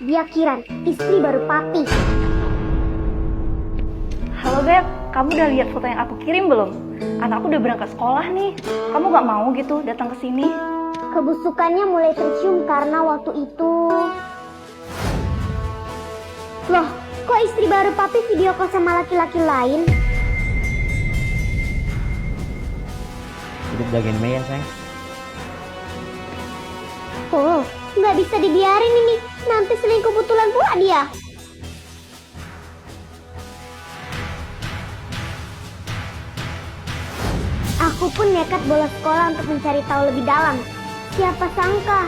Dia Kiran, istri baru papi. Halo Beb, kamu udah lihat foto yang aku kirim belum? Anakku udah berangkat sekolah nih. Kamu gak mau gitu datang ke sini? Kebusukannya mulai tercium karena waktu itu... Loh, kok istri baru papi video call sama laki-laki lain? Hidup jagain Mei ya sayang. Oh, nggak bisa dibiarin ini. Nanti selingkuh betulan pula dia. Aku pun nekat bolos sekolah untuk mencari tahu lebih dalam. Siapa sangka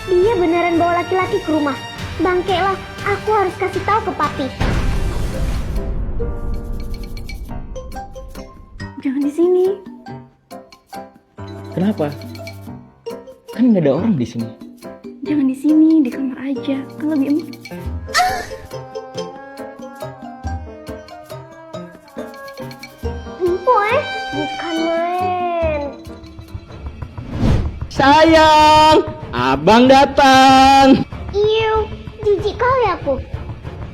dia beneran bawa laki-laki ke rumah. Bangke lah, aku harus kasih tahu ke papi. Jangan di sini. Kenapa? Kan nggak ada orang di sini. Jangan di sini, di kamar aja. Kan lebih empuk. Bukan main. Sayang, abang datang. Iu, jijik kali aku.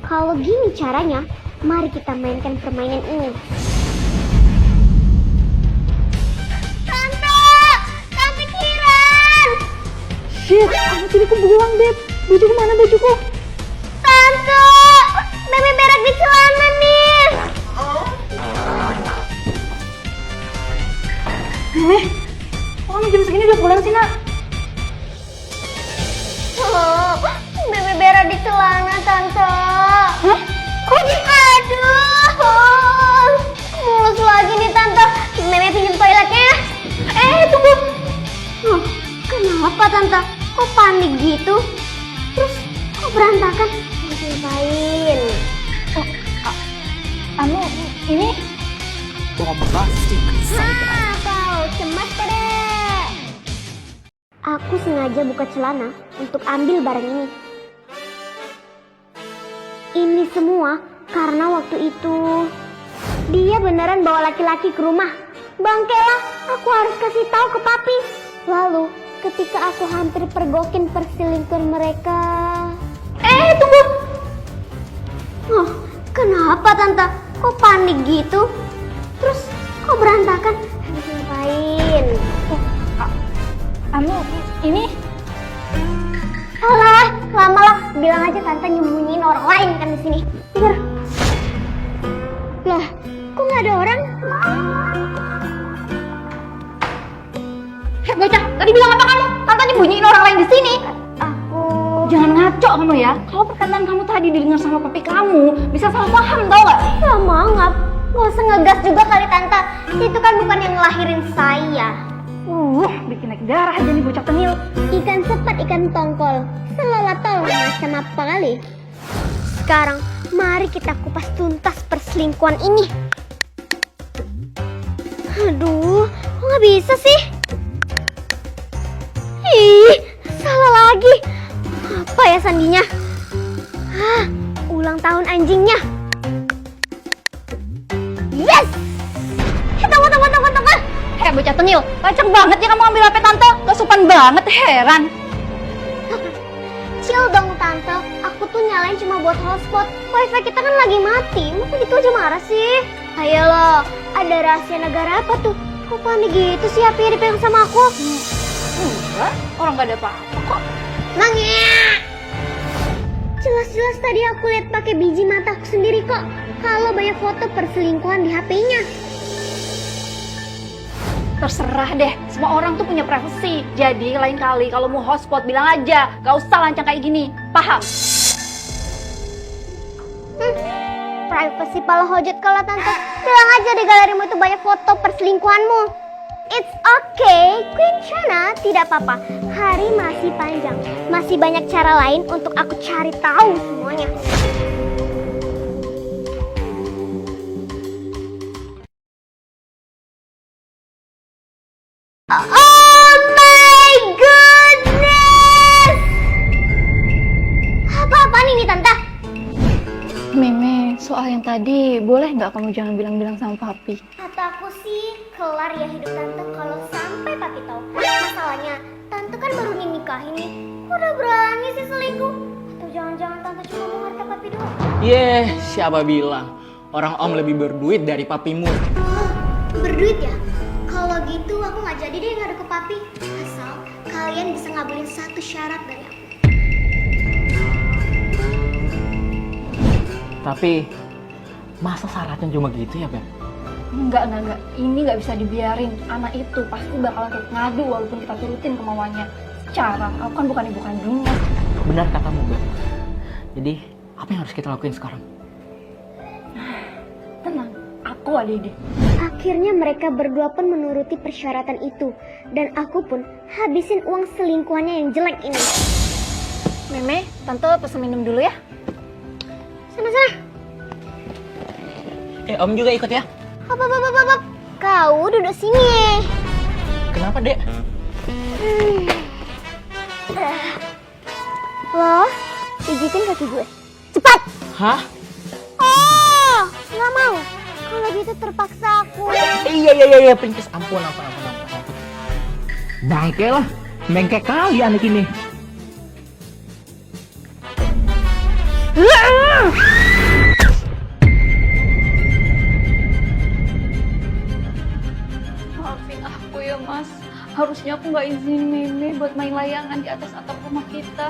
Kalau gini caranya, mari kita mainkan permainan ini. Tante! Tante Kiran! Shit, anak tiriku berulang Beb. Bajuku mana bajuku? Tante! Bebe berak di celana nih! Kok kamu jam segini udah pulang sih nak? Oh, bebe berak di celana, Tante. Hah? Kok aduh! Mulus lagi nih, Tante. Meme pinjam toiletnya ya. Tunggu. Loh, kenapa, Tante? Kok panik gitu? Terus, kok berantakan? Mau ngapain? Oh, anu, ini Kau cemas deh. Aku sengaja buka celana untuk ambil barang ini. Ini semua karena waktu itu dia beneran bawa laki-laki ke rumah. Bangke lah, aku harus kasih tahu ke papi. Lalu, ketika aku hampir pergokin perselingkuhan mereka. Tunggu. Oh, kenapa Tante? Kok panik gitu? Terus, kok berantakan? Habis ngapain? anu, ini Alah, lamalah. Bilang aja Tante nyembunyiin orang lain kan di sini. Biar. Loh, kok nggak ada orang? Hei bocah, tadi bilang apa kamu? Tante nyembunyiin orang lain di sini. Aku... Jangan ngaco kamu ya. Kalau perkataan kamu tadi didengar sama papi kamu, bisa salah paham tau gak? Ya mangap. Nggak usah ngegas juga kali Tante. Itu kan bukan yang ngelahirin saya. Bikin naik darah aja nih bocah tenil. Ikan sepat, ikan tongkol. Selalatol macam apa kali? Sekarang, mari kita kupas tuntas perselingkuhan ini. Aduh, kok nggak bisa sih? Ih, salah lagi. Apa ya sandinya? Hah, ulang tahun anjingnya. Yes! Tunggu. Hei bocah tenil, lacak banget ya kamu ambil HP Tante. Kesupan banget, heran. Chill dong Tante, aku tuh nyalain cuma buat hotspot. Wifi kita kan lagi mati, masa gitu aja marah sih? Ayo loh, ada rahasia negara apa tuh? Kok panik gitu sih HP dipegang sama aku? Enggak, orang gak ada apa-apa kok. Nangis! Jelas-jelas tadi aku lihat pakai biji mataku sendiri kok. Kalau banyak foto perselingkuhan di HP-nya. Terserah deh, semua orang tuh punya privasi. Jadi lain kali kalau mau hotspot bilang aja, gak usah lancang kayak gini. Paham? Privacy pala hojot kalau Tante. Bilang aja di galerimu itu banyak foto perselingkuhanmu. It's okay, Queen Shana, tidak apa-apa. Hari masih panjang. Masih banyak cara lain untuk aku cari tahu semuanya. Oh my goodness! Apa-apaan ini Tante? Meme, soal yang tadi, boleh nggak kamu jangan bilang-bilang sama papi? Kata aku sih, kelar ya hidup Tante kalau sampai papi tahu. Masalahnya, Tante kan baru dinikahin nih. Kok udah berani sih selingkuh? Atau jangan-jangan tante cuma mau harta papi doang? Siapa bilang orang om lebih berduit dari papimu? Oh, berduit ya? Kalau gitu aku nggak jadi deh ngadu ke papi. Asal kalian bisa ngabulin satu syarat dari aku. Tapi masa syaratnya cuma gitu ya, Beb? Enggak. Ini nggak bisa dibiarin. Anak itu pasti bakalan terus ngadu walaupun kita turutin kemauannya. Secara, aku kan bukan ibu kandungnya. Benar katamu, Beb. Jadi, apa yang harus kita lakuin sekarang? Tenang, aku ada ide. Akhirnya mereka berdua pun menuruti persyaratan itu. Dan aku pun habisin uang selingkuhannya yang jelek ini. Meme, tante pesen minum dulu ya. Sana-sana. Om juga ikut ya? Hop. Kau duduk sini. Kenapa, Dek? Loh, pijitin kaki gue. Cepat! Hah? Oh, nggak mau. Kalau gitu terpaksa aku. Iya, Princess. Ampun. Bangke lah. Bangke kali anak ini. Maafin aku ya mas. Harusnya aku nggak izinin Meme buat main layangan di atas atap rumah kita.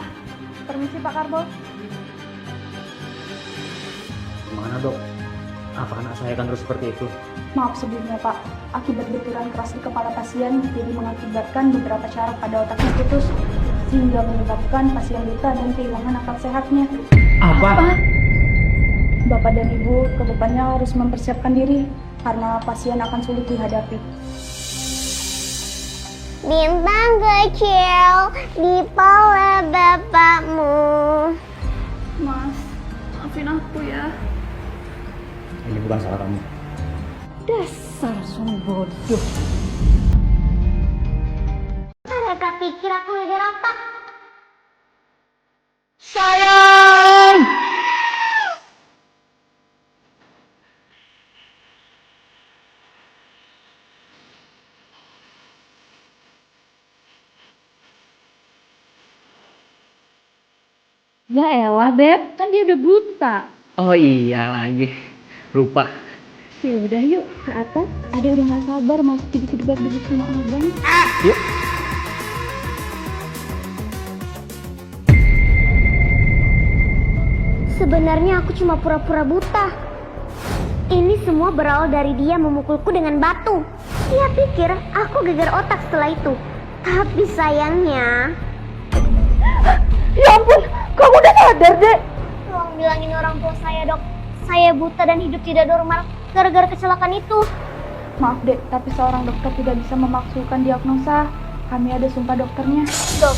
Permisi Pak Karbo. Gimana, Dok? Apa anak saya akan terus seperti itu? Maaf sebelumnya Pak. Akibat benturan keras di kepala pasien jadi mengakibatkan beberapa syaraf pada otaknya putus sehingga menyebabkan pasien buta dan kehilangan akal sehatnya. Apa? Bapak dan Ibu kedepannya harus mempersiapkan diri karena pasien akan sulit dihadapi. Bintang kecil di kepala bapakmu. Mas, maafin aku ya. Ini bukan salah kamu. Dasar suami bodoh. Mereka pikir aku gara apa? Sayang! Ya elah Beb, kan dia udah buta. Oh iya lagi. Lupa. Ya udah yuk ke atas. Ada udah gak sabar mau kedip-kedip dulu sama abang. Yuk. Sebenarnya aku cuma pura-pura buta. Ini semua berawal dari dia memukulku dengan batu. Dia pikir aku geger otak setelah itu. Tapi sayangnya... Ya ampun, kamu udah sadar deh. Tolong bilangin orang tua saya, Dok. Saya buta dan hidup tidak normal gara-gara kecelakaan itu. Maaf dek, tapi seorang dokter tidak bisa memaksulkan diagnosa. Kami ada sumpah dokternya. Dok,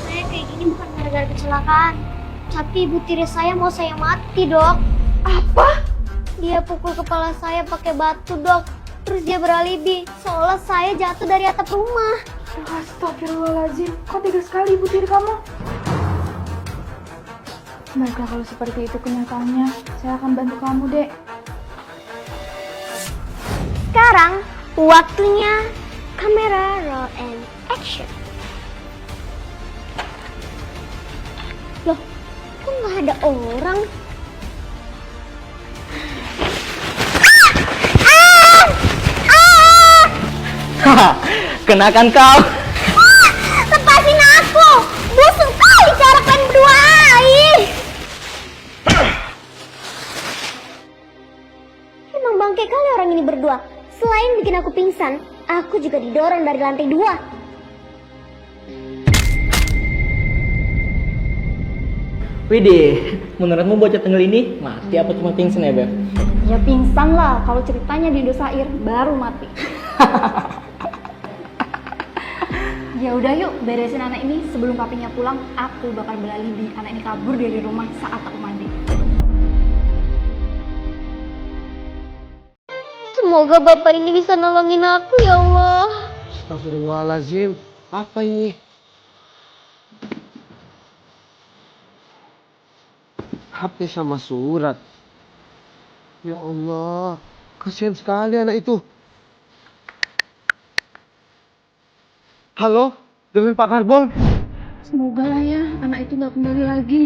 saya kayak gini bukan gara-gara kecelakaan. Tapi ibu tiri saya mau saya mati, Dok. Apa? Dia pukul kepala saya pakai batu, Dok. Terus dia beralibi seolah saya jatuh dari atap rumah. Astagfirullahaladzim, kok tega sekali ibu tiri kamu? Baiklah kalau seperti itu kenyataannya, saya akan bantu kamu dek. Sekarang waktunya kamera roll and action. Loh, kok nggak ada orang? Haha, kenakan kau. Lepasin aku! Busuk kali cara kalian berdua! Ih. Emang bangke kali orang ini berdua. Selain bikin aku pingsan, aku juga didorong dari lantai 2. Widih, menurutmu bocah tengil ini mati apa cuma pingsan ya, Beb? Ya pingsan lah, kalau ceritanya didosain baru mati. Ya udah yuk, beresin anak ini sebelum papinya pulang. Aku bakal beralibi anak ini kabur dari rumah saat aku mandi. Semoga bapak ini bisa nolongin aku ya Allah. Astagfirullahaladzim, apa ini? HP sama surat. Ya Allah, kasihan sekali anak itu. Halo, Demi Pak Karbon. Semoga lah ya anak itu nggak kembali lagi.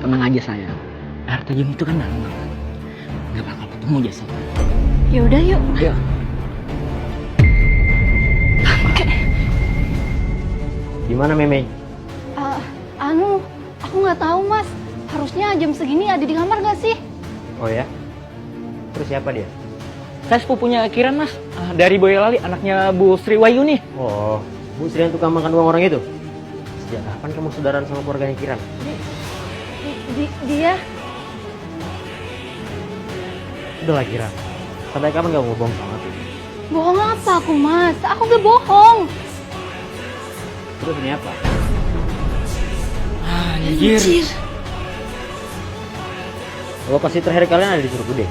Tenang aja sayang. Air terjun itu kan dalam. Gak bakal ketemu jasad. Ya udah yuk. Ayo. Gimana Meme? Aku nggak tahu mas. Harusnya jam segini ada di kamar nggak sih? Oh ya? Terus siapa dia? Saya sepupunya Kiran mas. Dari Boyolali, anaknya Bu Sri Wayuni. Oh, Bu Sri yang tukang makan uang orang itu? Sejak kapan kamu saudaraan sama keluarganya Kiran? Dia Udahlah Kiran, sampai kapan kamu mau bohong sama aku? bohong apa aku mas? Aku nggak bohong. Terus ini apa? Anjir. Lokasi terakhir kalian ada di Curug Gede.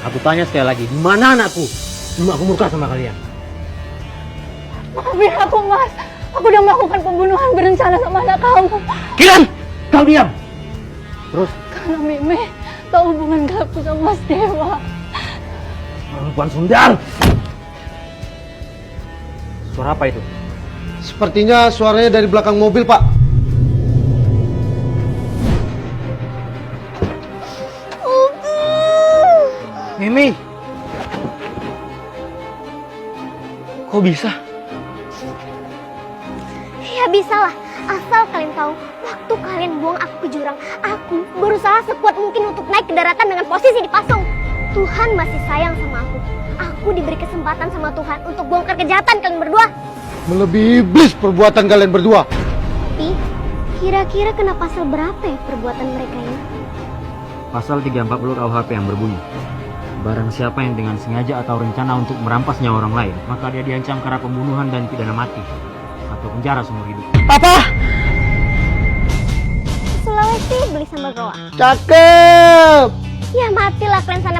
Aku tanya sekali lagi, di mana anakku? Cuma aku murka sama kalian. Maafin aku mas. Aku udah melakukan pembunuhan berencana sama anak kamu. Kiran! Kau diam! Terus, Karena Meme tahu hubungan gelapku sama Mas Dewa. perempuan sundal! Suara apa itu? Sepertinya suaranya dari belakang mobil, Pak. Mimi. Kok bisa? Ya bisa lah, asal kalian tahu, waktu kalian buang aku ke jurang, aku berusaha sekuat mungkin untuk naik ke daratan dengan posisi dipasung. Tuhan masih sayang sama aku. Aku diberi kesempatan sama Tuhan untuk bongkar kejahatan kalian berdua. Melebihi iblis perbuatan kalian berdua. Tapi, kira-kira kena pasal berapa ya perbuatan mereka ini? Pasal 340 KUHP yang berbunyi, barang siapa yang dengan sengaja atau rencana untuk merampas nyawa orang lain, maka dia diancam karena pembunuhan dan pidana mati atau penjara seumur hidup. Papa! Sulawesi beli sambal roa. Cakep! Ya matilah kalian sana